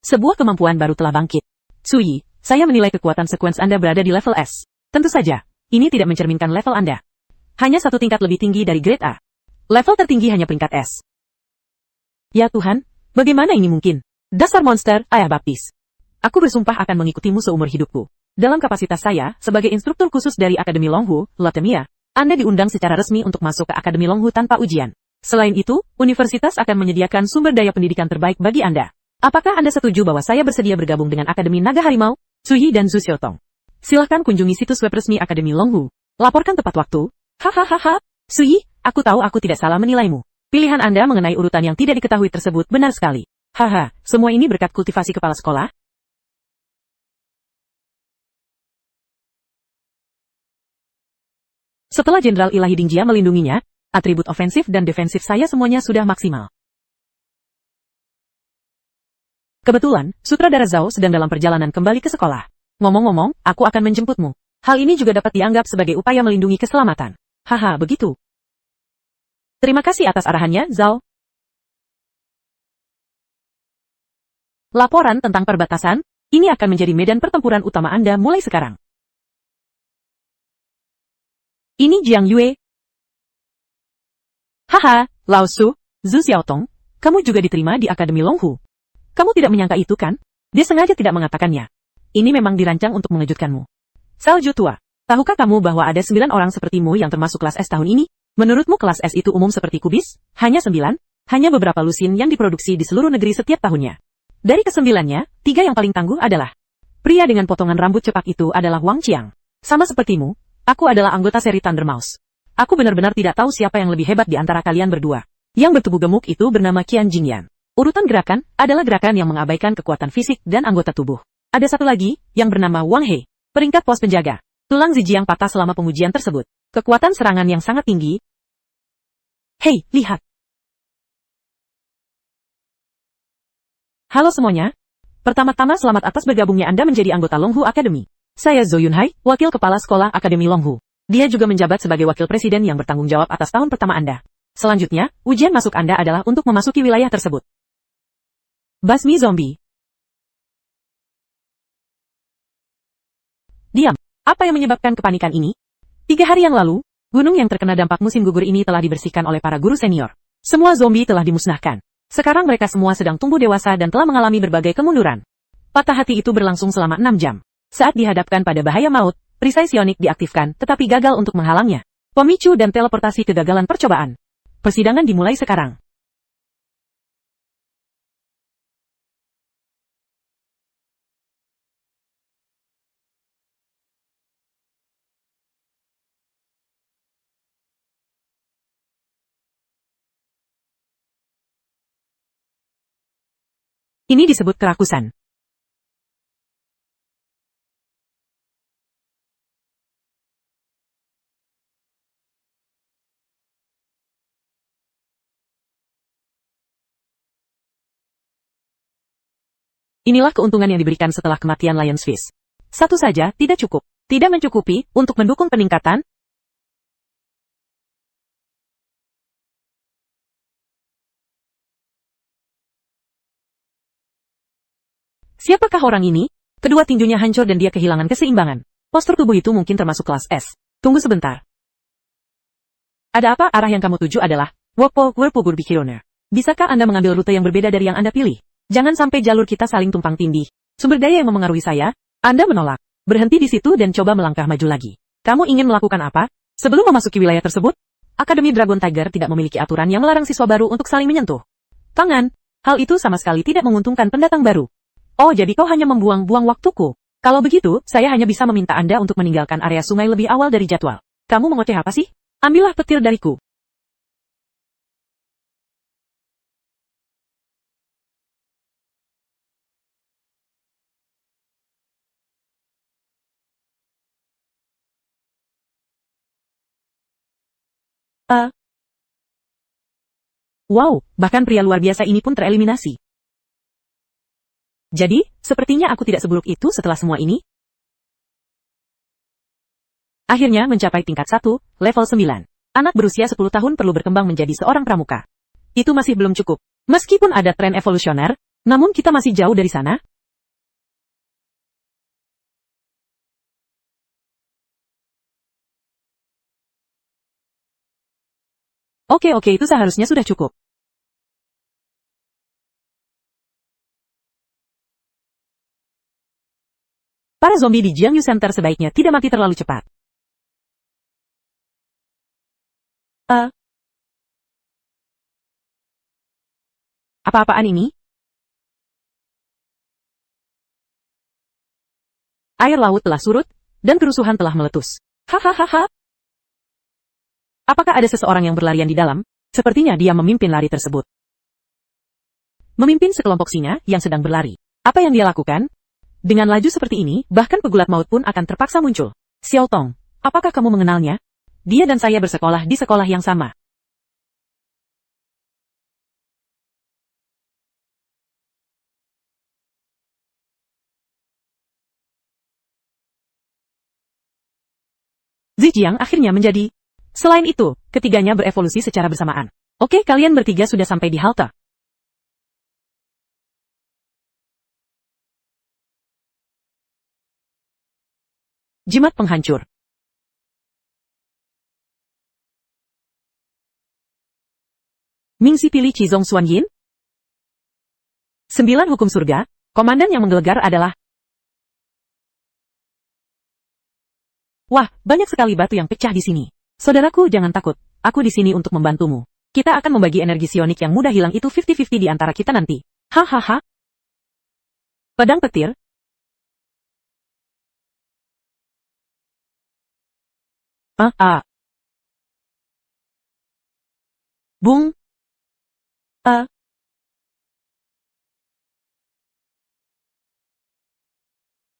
Sebuah kemampuan baru telah bangkit. Suyi, saya menilai kekuatan sekuens Anda berada di level S. Tentu saja, ini tidak mencerminkan level Anda. Hanya satu tingkat lebih tinggi dari grade A. Level tertinggi hanya peringkat S. Ya Tuhan, bagaimana ini mungkin? Dasar monster, ayah baptis. Aku bersumpah akan mengikutimu seumur hidupku. Dalam kapasitas saya, sebagai instruktur khusus dari Akademi Longhu, Latemia, Anda diundang secara resmi untuk masuk ke Akademi Longhu tanpa ujian. Selain itu, universitas akan menyediakan sumber daya pendidikan terbaik bagi Anda. Apakah Anda setuju bahwa saya bersedia bergabung dengan Akademi Naga Harimau, Suyi dan Zhu Xiaotong? Silahkan kunjungi situs web resmi Akademi Longhu. Laporkan tepat waktu. Hahaha. Suyi, aku tahu aku tidak salah menilaimu. Pilihan Anda mengenai urutan yang tidak diketahui tersebut benar sekali. Haha, semua ini berkat kultivasi kepala sekolah? Setelah Jenderal Ilahi Dingjia melindunginya, atribut ofensif dan defensif saya semuanya sudah maksimal. Kebetulan, Sutradara Zhao sedang dalam perjalanan kembali ke sekolah. Ngomong-ngomong, aku akan menjemputmu. Hal ini juga dapat dianggap sebagai upaya melindungi keselamatan. Haha, begitu. Terima kasih atas arahannya, Zhao. Laporan tentang perbatasan, ini akan menjadi medan pertempuran utama Anda mulai sekarang. Ini Jiang Yue. Haha, Lao Su, Zhu Xiaotong, kamu juga diterima di Akademi Longhu. Kamu tidak menyangka itu kan? Dia sengaja tidak mengatakannya. Ini memang dirancang untuk mengejutkanmu. Salju tua, tahukah kamu bahwa ada 9 orang sepertimu yang termasuk kelas S tahun ini? Menurutmu kelas S itu umum seperti kubis? Hanya 9? Hanya beberapa lusin yang diproduksi di seluruh negeri setiap tahunnya. Dari ke-9-nya, 3 yang paling tangguh adalah pria dengan potongan rambut cepak itu adalah Wang Qiang. Sama sepertimu, aku adalah anggota seri Thunder Mouse. Aku benar-benar tidak tahu siapa yang lebih hebat di antara kalian berdua. Yang bertubuh gemuk itu bernama Qian Jingyan. Urutan gerakan adalah gerakan yang mengabaikan kekuatan fisik dan anggota tubuh. Ada satu lagi, yang bernama Wang He, peringkat pos penjaga. Tulang Zijiang patah selama pengujian tersebut. Kekuatan serangan yang sangat tinggi. Hei, lihat. Halo semuanya. Pertama-tama selamat atas bergabungnya Anda menjadi anggota Longhu Academy. Saya Zhou Yunhai, wakil kepala sekolah Akademi Longhu. Dia juga menjabat sebagai wakil presiden yang bertanggung jawab atas tahun pertama Anda. Selanjutnya, ujian masuk Anda adalah untuk memasuki wilayah tersebut. Basmi zombie. Diam. Apa yang menyebabkan kepanikan ini? 3 hari yang lalu, gunung yang terkena dampak musim gugur ini telah dibersihkan oleh para guru senior. Semua zombie telah dimusnahkan. Sekarang mereka semua sedang tumbuh dewasa dan telah mengalami berbagai kemunduran. Patah hati itu berlangsung selama 6 jam. Saat dihadapkan pada bahaya maut, perisai sionik diaktifkan tetapi gagal untuk menghalangnya. Pemicu dan teleportasi kegagalan percobaan. Persidangan dimulai sekarang. Ini disebut kerakusan. Inilah keuntungan yang diberikan setelah kematian Lion's Fish. Satu saja tidak cukup. Tidak mencukupi untuk mendukung peningkatan. Siapakah orang ini? Kedua tinjunya hancur dan dia kehilangan keseimbangan. Postur tubuh itu mungkin termasuk kelas S. Tunggu sebentar. Ada apa? Arah yang kamu tuju adalah Wokpo Werpugur Bikirone. Bisakah Anda mengambil rute yang berbeda dari yang Anda pilih? Jangan sampai jalur kita saling tumpang tindih. Sumber daya yang memengaruhi saya. Anda menolak. Berhenti di situ dan coba melangkah maju lagi. Kamu ingin melakukan apa? Sebelum memasuki wilayah tersebut, Akademi Dragon Tiger tidak memiliki aturan yang melarang siswa baru untuk saling menyentuh tangan. Hal itu sama sekali tidak menguntungkan pendatang baru. Oh, jadi kau hanya membuang-buang waktuku. Kalau begitu, saya hanya bisa meminta Anda untuk meninggalkan area sungai lebih awal dari jadwal. Kamu mengoceh apa sih? Ambillah petir dariku. Wow, bahkan pria luar biasa ini pun tereliminasi. Jadi, sepertinya aku tidak seburuk itu setelah semua ini. Akhirnya mencapai tingkat 1, level 9. Anak berusia 10 tahun perlu berkembang menjadi seorang pramuka. Itu masih belum cukup. Meskipun ada tren evolusioner, Namun kita masih jauh dari sana. Oke, itu seharusnya sudah cukup. Para zombie di Jiangyu Center sebaiknya tidak mati terlalu cepat. Apa-apaan ini? Air laut telah surut, dan kerusuhan telah meletus. Hahaha. Apakah ada seseorang yang berlarian di dalam? Sepertinya dia memimpin lari tersebut. Memimpin sekelompok singa yang sedang berlari. Apa yang dia lakukan? Dengan laju seperti ini, bahkan pegulat maut pun akan terpaksa muncul. Xiao Tong, apakah kamu mengenalnya? Dia dan saya bersekolah di sekolah yang sama. Zijiang akhirnya menjadi. Selain itu, ketiganya berevolusi secara bersamaan. Oke, kalian bertiga sudah sampai di halte. Jimat penghancur. Mingxi pilih Qizong Xuanyin? 9 hukum surga, komandan yang menggelegar adalah. Wah, banyak sekali batu yang pecah di sini. Saudaraku, jangan takut. Aku di sini untuk membantumu. Kita akan membagi energi sionik yang mudah hilang itu 50-50 di antara kita nanti. Hahaha. Pedang petir. Bung.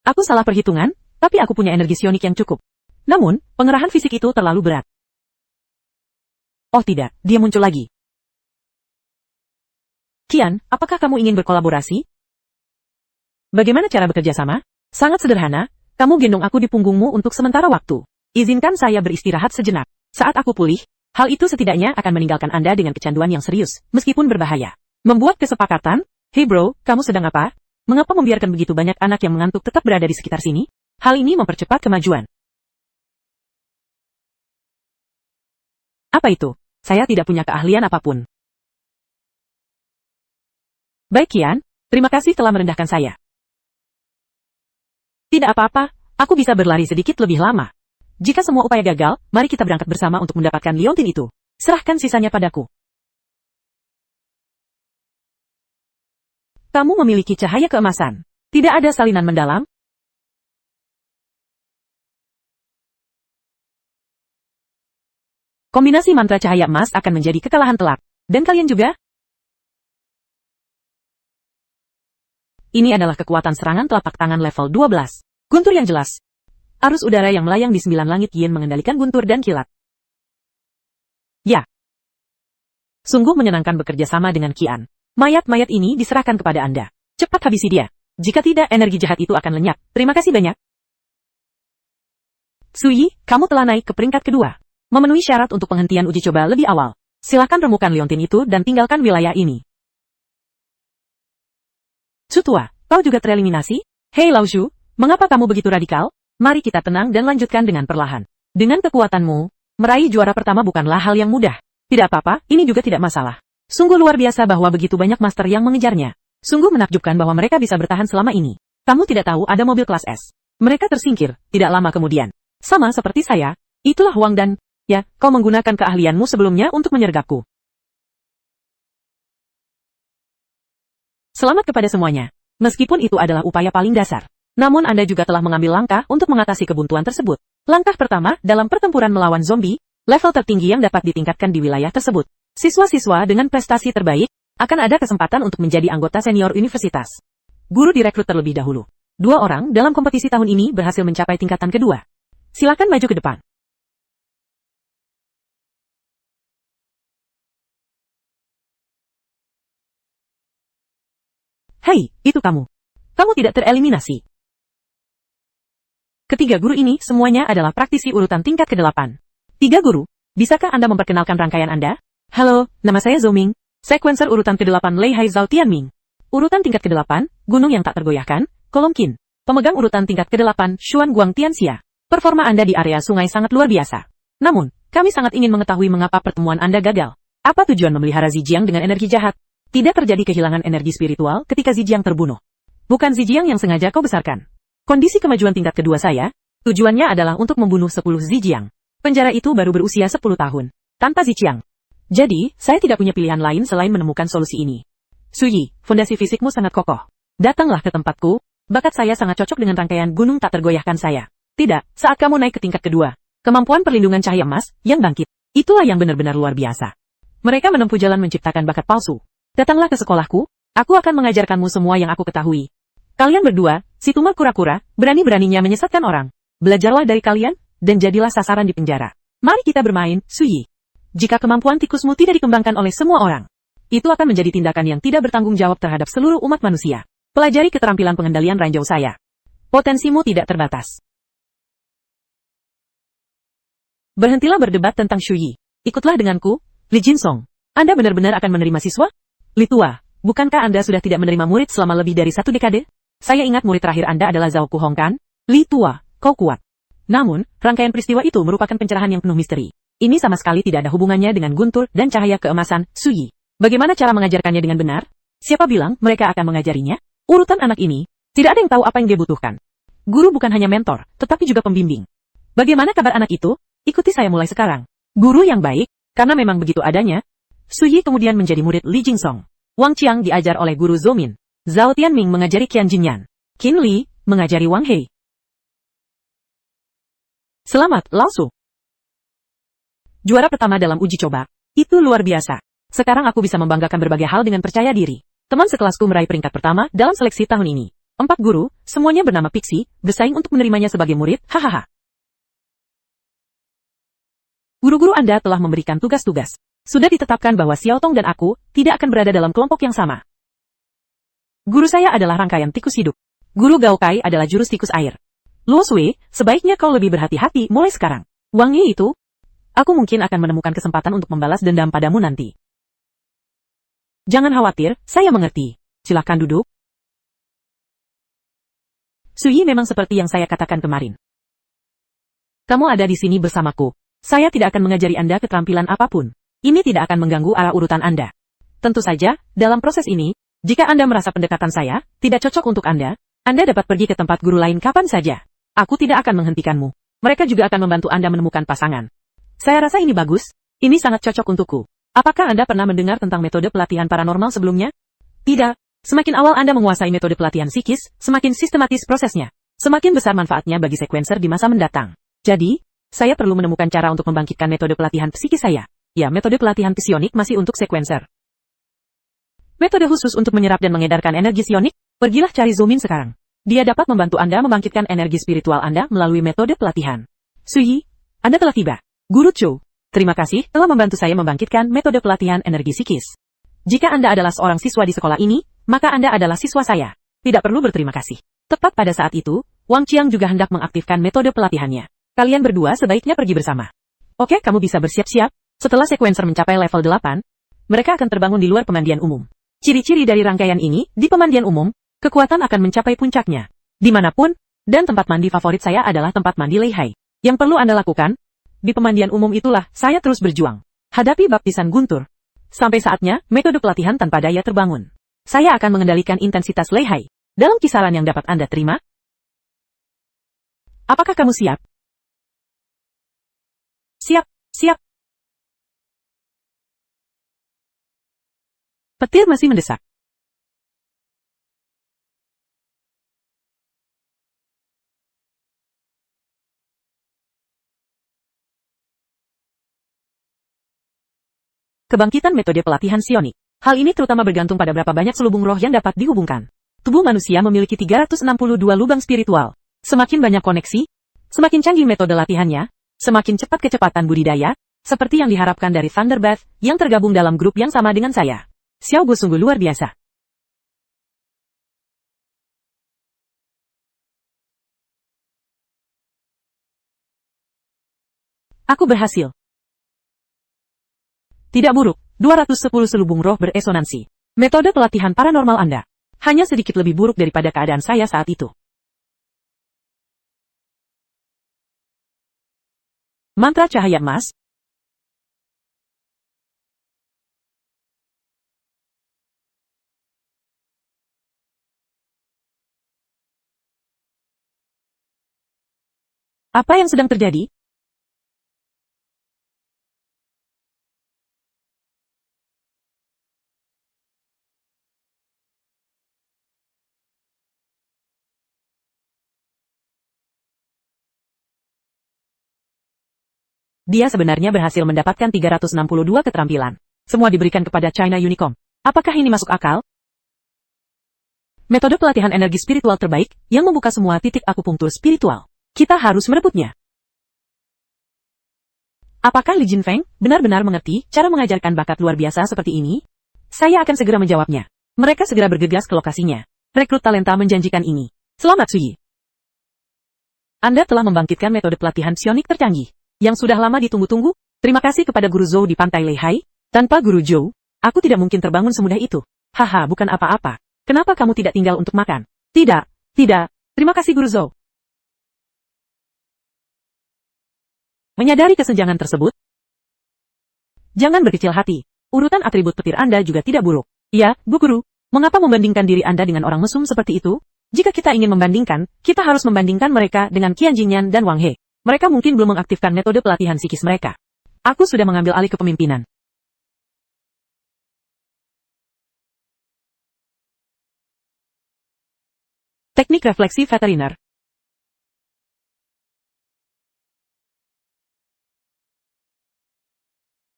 Aku salah perhitungan, tapi aku punya energi sionik yang cukup. Namun, pengerahan fisik itu terlalu berat. Oh tidak, dia muncul lagi. Qian, apakah kamu ingin berkolaborasi? Bagaimana cara bekerja sama? Sangat sederhana, kamu gendong aku di punggungmu untuk sementara waktu. Izinkan saya beristirahat sejenak. Saat aku pulih, hal itu setidaknya akan meninggalkan Anda dengan kecanduan yang serius, meskipun berbahaya. Membuat kesepakatan? Hey bro, kamu sedang apa? Mengapa membiarkan begitu banyak anak yang mengantuk tetap berada di sekitar sini? Hal ini mempercepat kemajuan. Apa itu? Saya tidak punya keahlian apapun. Baik Qian, terima kasih telah merendahkan saya. Tidak apa-apa, aku bisa berlari sedikit lebih lama. Jika semua upaya gagal, mari kita berangkat bersama untuk mendapatkan liontin itu. Serahkan sisanya padaku. Kamu memiliki cahaya keemasan. Tidak ada salinan mendalam? Kombinasi mantra cahaya emas akan menjadi kekalahan telak. Dan kalian juga? Ini adalah kekuatan serangan telapak tangan level 12. Guntur yang jelas. Arus udara yang melayang di 9 langit yin mengendalikan guntur dan kilat. Ya. Sungguh menyenangkan bekerja sama dengan Qian. Mayat-mayat ini diserahkan kepada Anda. Cepat habisi dia. Jika tidak, energi jahat itu akan lenyap. Terima kasih banyak. Suyi, kamu telah naik ke peringkat kedua. Memenuhi syarat untuk penghentian uji coba lebih awal. Silakan remukan liontin itu dan tinggalkan wilayah ini. Sutua, kau juga tereliminasi? Hei Lao Shu, mengapa kamu begitu radikal? Mari kita tenang dan lanjutkan dengan perlahan. Dengan kekuatanmu, meraih juara pertama bukanlah hal yang mudah. Tidak apa-apa, ini juga tidak masalah. Sungguh luar biasa bahwa begitu banyak master yang mengejarnya. Sungguh menakjubkan bahwa mereka bisa bertahan selama ini. Kamu tidak tahu ada mobil kelas S. Mereka tersingkir, tidak lama kemudian. Sama seperti saya, itulah Wang dan... Ya, kau menggunakan keahlianmu sebelumnya untuk menyergapku. Selamat kepada semuanya. Meskipun itu adalah upaya paling dasar. Namun Anda juga telah mengambil langkah untuk mengatasi kebuntuan tersebut. Langkah pertama, dalam pertempuran melawan zombie, level tertinggi yang dapat ditingkatkan di wilayah tersebut. Siswa-siswa dengan prestasi terbaik, akan ada kesempatan untuk menjadi anggota senior universitas. Guru direkrut terlebih dahulu. 2 orang dalam kompetisi tahun ini berhasil mencapai tingkatan kedua. Silakan maju ke depan. Hei, itu kamu. Kamu tidak tereliminasi. Ketiga guru ini semuanya adalah praktisi urutan tingkat ke-8. 3 guru, bisakah Anda memperkenalkan rangkaian Anda? Halo, nama saya Zhou Ming, sequencer urutan ke-8 Lei Hai Zhao Tianming. Urutan tingkat ke-8, gunung yang tak tergoyahkan, Kolom Qin. Pemegang urutan tingkat ke-8, Xuan Guang Tianxia. Performa Anda di area sungai sangat luar biasa. Namun, kami sangat ingin mengetahui mengapa pertemuan Anda gagal. Apa tujuan memelihara Zijiang dengan energi jahat? Tidak terjadi kehilangan energi spiritual ketika Zijiang terbunuh. Bukan Zijiang yang sengaja kau besarkan. Kondisi kemajuan tingkat kedua saya, tujuannya adalah untuk membunuh 10 Zijiang. Penjara itu baru berusia 10 tahun. Tanpa Zijiang. Jadi, saya tidak punya pilihan lain selain menemukan solusi ini. Suyi, fondasi fisikmu sangat kokoh. Datanglah ke tempatku, bakat saya sangat cocok dengan rangkaian gunung tak tergoyahkan saya. Tidak, saat kamu naik ke tingkat kedua, kemampuan perlindungan cahaya emas yang bangkit. Itulah yang benar-benar luar biasa. Mereka menempuh jalan menciptakan bakat palsu. Datanglah ke sekolahku, aku akan mengajarkanmu semua yang aku ketahui. Kalian berdua, si Tuma kura-kura, berani-beraninya menyesatkan orang. Belajarlah dari kalian, dan jadilah sasaran di penjara. Mari kita bermain, Suyi. Jika kemampuan tikusmu tidak dikembangkan oleh semua orang, itu akan menjadi tindakan yang tidak bertanggung jawab terhadap seluruh umat manusia. Pelajari keterampilan pengendalian ranjau saya. Potensimu tidak terbatas. Berhentilah berdebat tentang Shuyi. Ikutlah denganku, Li Jinsong. Anda benar-benar akan menerima siswa? Li Tua, bukankah Anda sudah tidak menerima murid selama lebih dari 1 dekade? Saya ingat murid terakhir Anda adalah Zhao Kuhong kan? Li Tua, kau kuat. Namun, rangkaian peristiwa itu merupakan pencerahan yang penuh misteri. Ini sama sekali tidak ada hubungannya dengan guntur dan cahaya keemasan, Suyi. Bagaimana cara mengajarkannya dengan benar? Siapa bilang mereka akan mengajarinya? Urutan anak ini, tidak ada yang tahu apa yang dia butuhkan. Guru bukan hanya mentor, tetapi juga pembimbing. Bagaimana kabar anak itu? Ikuti saya mulai sekarang. Guru yang baik, karena memang begitu adanya. Suyi kemudian menjadi murid Li Jingsong. Wang Qiang diajar oleh guru Zhou Min. Zhao Tianming mengajari Qian Jinyan. Qin Li mengajari Wang Hei. Selamat, Lao Su. Juara pertama dalam uji coba. Itu luar biasa. Sekarang aku bisa membanggakan berbagai hal dengan percaya diri. Teman sekelasku meraih peringkat pertama dalam seleksi tahun ini. 4 guru, semuanya bernama Pixie, bersaing untuk menerimanya sebagai murid, hahaha. Guru-guru Anda telah memberikan tugas-tugas. Sudah ditetapkan bahwa Xiao Tong dan aku tidak akan berada dalam kelompok yang sama. Guru saya adalah rangkaian tikus hidup. Guru Gao Kai adalah jurus tikus air. Luo Sui, sebaiknya kau lebih berhati-hati mulai sekarang. Wang Yi itu, aku mungkin akan menemukan kesempatan untuk membalas dendam padamu nanti. Jangan khawatir, saya mengerti. Silakan duduk. Suyi memang seperti yang saya katakan kemarin. Kamu ada di sini bersamaku. Saya tidak akan mengajari Anda keterampilan apapun. Ini tidak akan mengganggu arah urutan Anda. Tentu saja, dalam proses ini, jika Anda merasa pendekatan saya tidak cocok untuk Anda dapat pergi ke tempat guru lain kapan saja. Aku tidak akan menghentikanmu. Mereka juga akan membantu Anda menemukan pasangan. Saya rasa ini bagus. Ini sangat cocok untukku. Apakah Anda pernah mendengar tentang metode pelatihan paranormal sebelumnya? Tidak. Semakin awal Anda menguasai metode pelatihan psikis, semakin sistematis prosesnya. Semakin besar manfaatnya bagi sequencer di masa mendatang. Jadi, saya perlu menemukan cara untuk membangkitkan metode pelatihan psikis saya. Ya, metode pelatihan psionik masih untuk sequencer. Metode khusus untuk menyerap dan mengedarkan energi psionik? Pergilah cari Zhou Min sekarang. Dia dapat membantu Anda membangkitkan energi spiritual Anda melalui metode pelatihan. Suyi, Anda telah tiba. Guru Zhou, terima kasih telah membantu saya membangkitkan metode pelatihan energi psikis. Jika Anda adalah seorang siswa di sekolah ini, maka Anda adalah siswa saya. Tidak perlu berterima kasih. Tepat pada saat itu, Wang Qiang juga hendak mengaktifkan metode pelatihannya. Kalian berdua sebaiknya pergi bersama. Oke, kamu bisa bersiap-siap. Setelah sequencer mencapai level 8, mereka akan terbangun di luar pemandian umum. Ciri-ciri dari rangkaian ini, di pemandian umum, kekuatan akan mencapai puncaknya. Dimanapun, dan tempat mandi favorit saya adalah tempat mandi Leihai. Yang perlu Anda lakukan, di pemandian umum itulah saya terus berjuang. Hadapi baptisan guntur. Sampai saatnya, metode pelatihan tanpa daya terbangun. Saya akan mengendalikan intensitas Leihai. Dalam kisaran yang dapat Anda terima. Apakah kamu siap? Siap, siap. Petir masih mendesak. Kebangkitan metode pelatihan psionik. Hal ini terutama bergantung pada berapa banyak selubung roh yang dapat dihubungkan. Tubuh manusia memiliki 362 lubang spiritual. Semakin banyak koneksi, semakin canggih metode latihannya, semakin cepat kecepatan budidaya, seperti yang diharapkan dari Thunderbath yang tergabung dalam grup yang sama dengan saya. Xiao Gu sungguh luar biasa. Aku berhasil. Tidak buruk, 210 selubung roh beresonansi. Metode pelatihan paranormal Anda. Hanya sedikit lebih buruk daripada keadaan saya saat itu. Mantra cahaya emas. Apa yang sedang terjadi? Dia sebenarnya berhasil mendapatkan 362 keterampilan. Semua diberikan kepada China Unicom. Apakah ini masuk akal? Metode pelatihan energi spiritual terbaik yang membuka semua titik akupunktur spiritual. Kita harus merebutnya. Apakah Li Jinfeng benar-benar mengerti cara mengajarkan bakat luar biasa seperti ini? Saya akan segera menjawabnya. Mereka segera bergegas ke lokasinya. Rekrut talenta menjanjikan ini. Selamat Suyi. Anda telah membangkitkan metode pelatihan psionik tercanggih yang sudah lama ditunggu-tunggu. Terima kasih kepada Guru Zhou di Pantai Leihai. Tanpa Guru Zhou, aku tidak mungkin terbangun semudah itu. Haha, bukan apa-apa. Kenapa kamu tidak tinggal untuk makan? Tidak. Terima kasih Guru Zhou. Menyadari kesenjangan tersebut, jangan berkecil hati. Urutan atribut petir Anda juga tidak buruk. Ya, Bu Guru, mengapa membandingkan diri Anda dengan orang mesum seperti itu? Jika kita ingin membandingkan, kita harus membandingkan mereka dengan Qian Jingyan dan Wang He. Mereka mungkin belum mengaktifkan metode pelatihan psikis mereka. Aku sudah mengambil alih kepemimpinan. Teknik refleksi veteriner.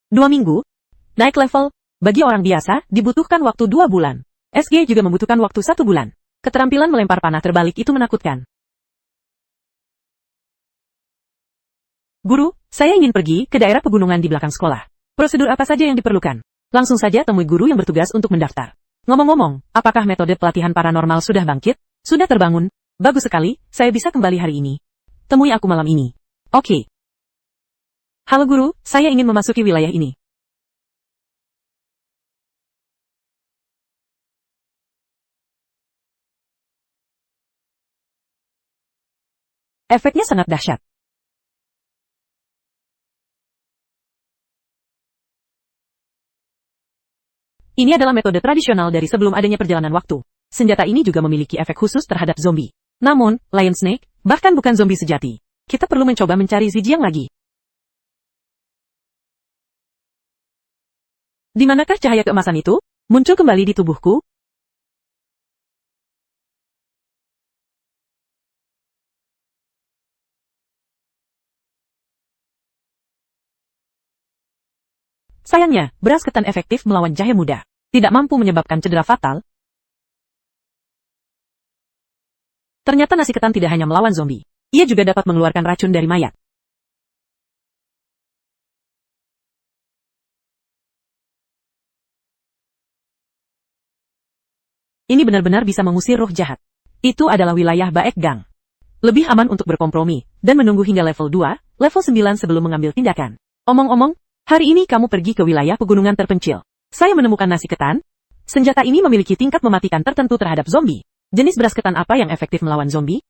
Dua minggu? Naik level, bagi orang biasa, dibutuhkan waktu 2 bulan. SG juga membutuhkan waktu 1 bulan. Keterampilan melempar panah terbalik itu menakutkan. Guru, saya ingin pergi ke daerah pegunungan di belakang sekolah. Prosedur apa saja yang diperlukan? Langsung saja temui guru yang bertugas untuk mendaftar. Ngomong-ngomong, apakah metode pelatihan paranormal sudah bangkit? Sudah terbangun? Bagus sekali, saya bisa kembali hari ini. Temui aku malam ini. Oke. Halo guru, saya ingin memasuki wilayah ini. Efeknya sangat dahsyat. Ini adalah metode tradisional dari sebelum adanya perjalanan waktu. Senjata ini juga memiliki efek khusus terhadap zombie. Namun, Lion Snake, bahkan bukan zombie sejati. Kita perlu mencoba mencari Zijiang lagi. Di manakah cahaya keemasan itu? Muncul kembali di tubuhku? Sayangnya, beras ketan efektif melawan jahe muda. Tidak mampu menyebabkan cedera fatal. Ternyata nasi ketan tidak hanya melawan zombie. Ia juga dapat mengeluarkan racun dari mayat. Ini benar-benar bisa mengusir roh jahat. Itu adalah wilayah Baek Gang. Lebih aman untuk berkompromi, dan menunggu hingga level 2, level 9 sebelum mengambil tindakan. Omong-omong, hari ini kamu pergi ke wilayah pegunungan terpencil. Saya menemukan nasi ketan. Senjata ini memiliki tingkat mematikan tertentu terhadap zombie. Jenis beras ketan apa yang efektif melawan zombie?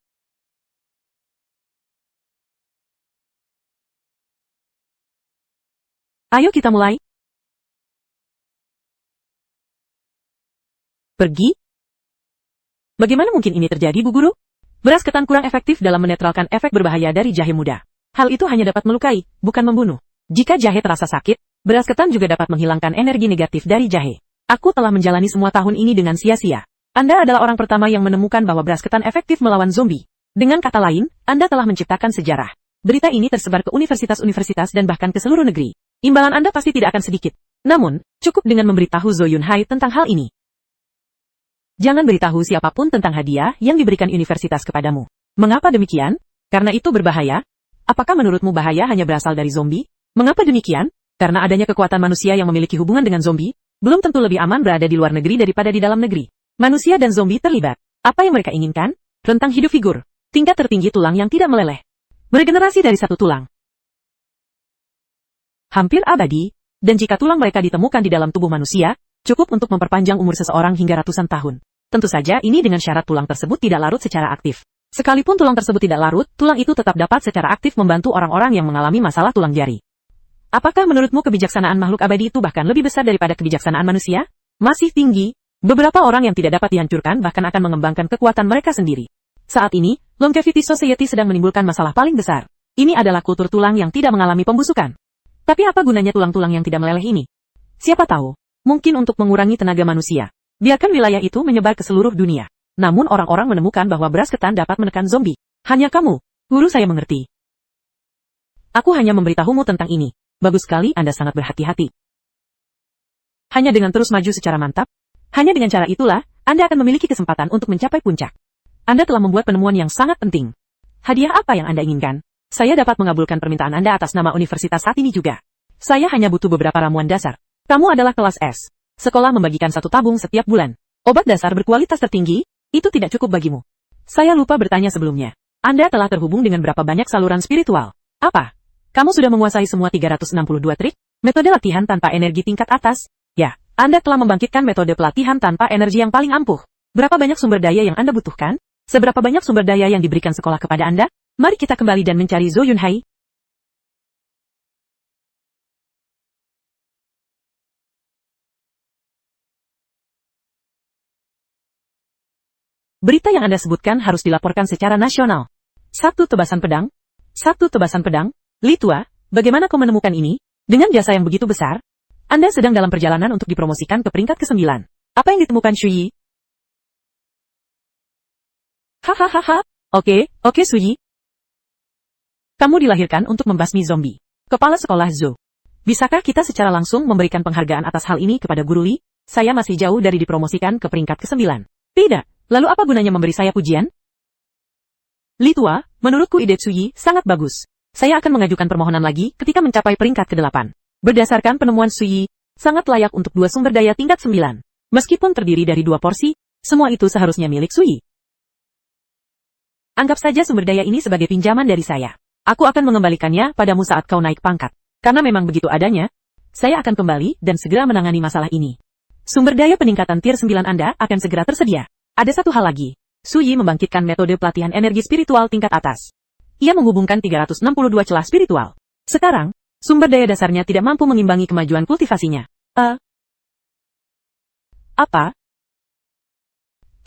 Ayo kita mulai. Pergi? Bagaimana mungkin ini terjadi, Bu Guru? Beras ketan kurang efektif dalam menetralkan efek berbahaya dari jahe muda. Hal itu hanya dapat melukai, bukan membunuh. Jika jahe terasa sakit, beras ketan juga dapat menghilangkan energi negatif dari jahe. Aku telah menjalani semua tahun ini dengan sia-sia. Anda adalah orang pertama yang menemukan bahwa beras ketan efektif melawan zombie. Dengan kata lain, Anda telah menciptakan sejarah. Berita ini tersebar ke universitas-universitas dan bahkan ke seluruh negeri. Imbalan Anda pasti tidak akan sedikit. Namun, cukup dengan memberitahu Zhou Yunhai tentang hal ini. Jangan beritahu siapapun tentang hadiah yang diberikan universitas kepadamu. Mengapa demikian? Karena itu berbahaya? Apakah menurutmu bahaya hanya berasal dari zombie? Mengapa demikian? Karena adanya kekuatan manusia yang memiliki hubungan dengan zombie, belum tentu lebih aman berada di luar negeri daripada di dalam negeri. Manusia dan zombie terlibat. Apa yang mereka inginkan? Rentang hidup figur. Tingkat tertinggi tulang yang tidak meleleh. Beregenerasi dari satu tulang. Hampir abadi, dan jika tulang mereka ditemukan di dalam tubuh manusia, cukup untuk memperpanjang umur seseorang hingga ratusan tahun. Tentu saja ini dengan syarat tulang tersebut tidak larut secara aktif. Sekalipun tulang tersebut tidak larut, tulang itu tetap dapat secara aktif membantu orang-orang yang mengalami masalah tulang jari. Apakah menurutmu kebijaksanaan makhluk abadi itu bahkan lebih besar daripada kebijaksanaan manusia? Masih tinggi. Beberapa orang yang tidak dapat dihancurkan bahkan akan mengembangkan kekuatan mereka sendiri. Saat ini, Longevity Society sedang menimbulkan masalah paling besar. Ini adalah kultur tulang yang tidak mengalami pembusukan. Tapi apa gunanya tulang-tulang yang tidak meleleh ini? Siapa tahu, mungkin untuk mengurangi tenaga manusia. Biarkan wilayah itu menyebar ke seluruh dunia. Namun orang-orang menemukan bahwa beras ketan dapat menekan zombie. Hanya kamu, guru saya mengerti. Aku hanya memberitahumu tentang ini. Bagus sekali Anda sangat berhati-hati. Hanya dengan terus maju secara mantap, hanya dengan cara itulah, Anda akan memiliki kesempatan untuk mencapai puncak. Anda telah membuat penemuan yang sangat penting. Hadiah apa yang Anda inginkan? Saya dapat mengabulkan permintaan Anda atas nama universitas saat ini juga. Saya hanya butuh beberapa ramuan dasar. Kamu adalah kelas S. Sekolah membagikan 1 tabung setiap bulan. Obat dasar berkualitas tertinggi, itu tidak cukup bagimu. Saya lupa bertanya sebelumnya. Anda telah terhubung dengan berapa banyak saluran spiritual? Apa? Kamu sudah menguasai semua 362 trik? Metode latihan tanpa energi tingkat atas? Ya, Anda telah membangkitkan metode pelatihan tanpa energi yang paling ampuh. Berapa banyak sumber daya yang Anda butuhkan? Seberapa banyak sumber daya yang diberikan sekolah kepada Anda? Mari kita kembali dan mencari Zhou Yunhai. Berita yang Anda sebutkan harus dilaporkan secara nasional. 1 tebasan pedang. 1 tebasan pedang. Li Tua, bagaimana kau menemukan ini? Dengan jasa yang begitu besar, Anda sedang dalam perjalanan untuk dipromosikan ke peringkat ke-9. Apa yang ditemukan Shuyi? Hahaha. Oke, Shuyi. Kamu dilahirkan untuk membasmi zombie. Kepala sekolah Zhou. Bisakah kita secara langsung memberikan penghargaan atas hal ini kepada Guru Li? Saya masih jauh dari dipromosikan ke peringkat ke-9. Tidak. Lalu apa gunanya memberi saya pujian? Li Tua, menurutku ide Shuyi sangat bagus. Saya akan mengajukan permohonan lagi ketika mencapai peringkat ke-8. Berdasarkan penemuan Shuyi, sangat layak untuk 2 sumber daya tingkat 9. Meskipun terdiri dari 2 porsi, semua itu seharusnya milik Shuyi. Anggap saja sumber daya ini sebagai pinjaman dari saya. Aku akan mengembalikannya padamu saat kau naik pangkat. Karena memang begitu adanya, saya akan kembali dan segera menangani masalah ini. Sumber daya peningkatan tier 9 Anda akan segera tersedia. Ada satu hal lagi. Shuyi membangkitkan metode pelatihan energi spiritual tingkat atas. Ia menghubungkan 362 celah spiritual. Sekarang, sumber daya dasarnya tidak mampu mengimbangi kemajuan kultivasinya. Apa?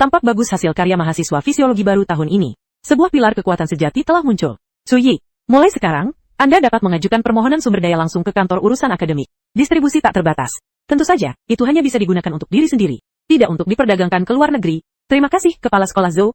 Tampak bagus hasil karya mahasiswa fisiologi baru tahun ini. Sebuah pilar kekuatan sejati telah muncul. Shuyi, mulai sekarang, Anda dapat mengajukan permohonan sumber daya langsung ke kantor urusan akademik. Distribusi tak terbatas. Tentu saja, itu hanya bisa digunakan untuk diri sendiri. Tidak untuk diperdagangkan ke luar negeri. Terima kasih, Kepala Sekolah Zhou.